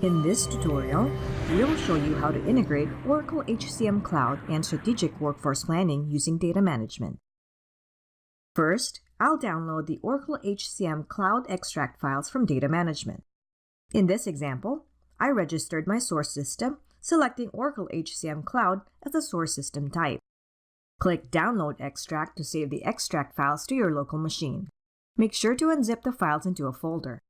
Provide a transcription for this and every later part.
In this tutorial, we'll show you how to integrate Oracle HCM Cloud and Strategic Workforce Planning using data management. First, I'll download the Oracle HCM Cloud extract files from data management. In this example, I registered my source system, selecting Oracle HCM Cloud as the source system type. Click Download Extract to save the extract files to your local machine. Make sure to unzip the files into a folder.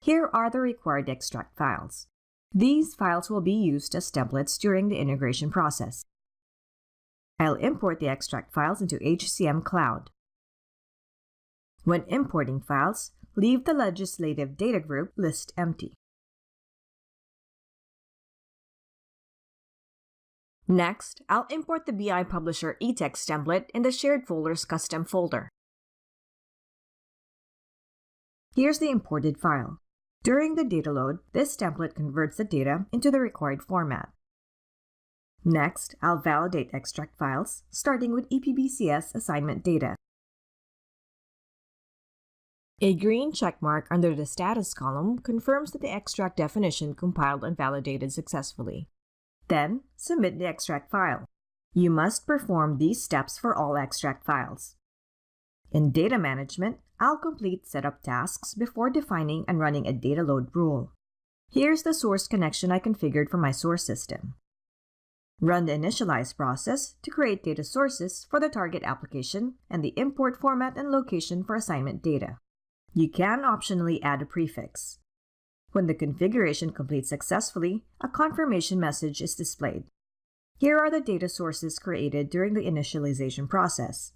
Here are the required extract files. These files will be used as templates during the integration process. I'll import the extract files into HCM Cloud. When importing files, leave the legislative data group list empty. Next, I'll import the BI Publisher eText template in the Shared Folders custom folder. Here's the imported file. During the data load, this template converts the data into the required format. Next, I'll validate extract files, starting with EPBCS assignment data. A green checkmark under the status column confirms that the extract definition compiled and validated successfully. Then, submit the extract file. You must perform these steps for all extract files. In data management, I'll complete setup tasks before defining and running a data load rule. Here's the source connection I configured for my source system. Run the initialize process to create data sources for the target application and the import format and location for assignment data. You can optionally add a prefix. When the configuration completes successfully, a confirmation message is displayed. Here are the data sources created during the initialization process.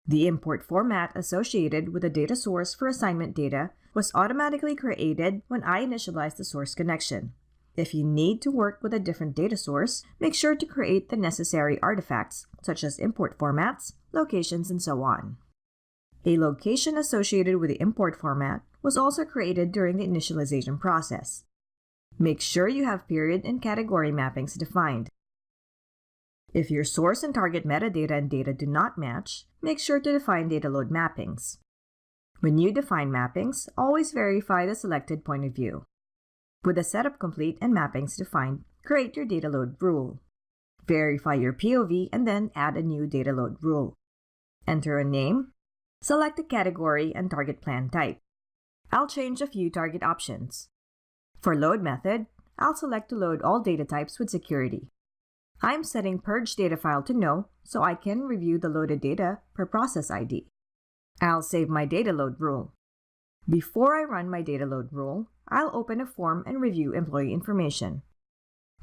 The import format associated with the data source for assignment data was automatically created when I initialized the source connection. If you need to work with a different data source, make sure to create the necessary artifacts, such as import formats, locations, and so on. A location associated with the import format was also created during the initialization process. Make sure you have period and category mappings defined. If your source and target metadata and data do not match, make sure to define data load mappings. When you define mappings, always verify the selected point of view. With the setup complete and mappings defined, create your data load rule. Verify your POV and then add a new data load rule. Enter a name, select a category and target plan type. I'll change a few target options. For load method, I'll select to load all data types with security. I'm setting Purge Data File to No so I can review the loaded data per process ID. I'll save my data load rule. Before I run my data load rule, I'll open a form and review employee information.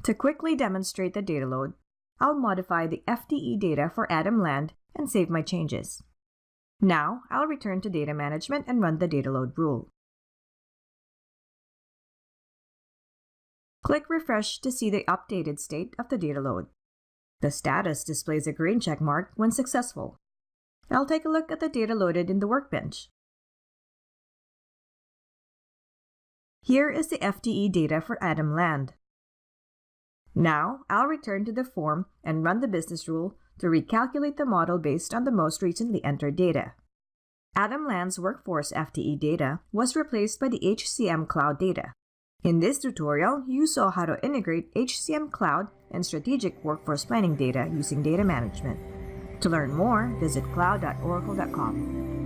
To quickly demonstrate the data load, I'll modify the FTE data for Adam Land and save my changes. Now, I'll return to data management and run the data load rule. Click Refresh to see the updated state of the data load. The status displays a green check mark when successful. I'll take a look at the data loaded in the workbench. Here is the FTE data for Adam Land. Now, I'll return to the form and run the business rule to recalculate the model based on the most recently entered data. Adam Land's workforce FTE data was replaced by the HCM Cloud data. In this tutorial, you saw how to integrate HCM Cloud and Strategic Workforce Planning data using data management. To learn more, visit cloud.oracle.com.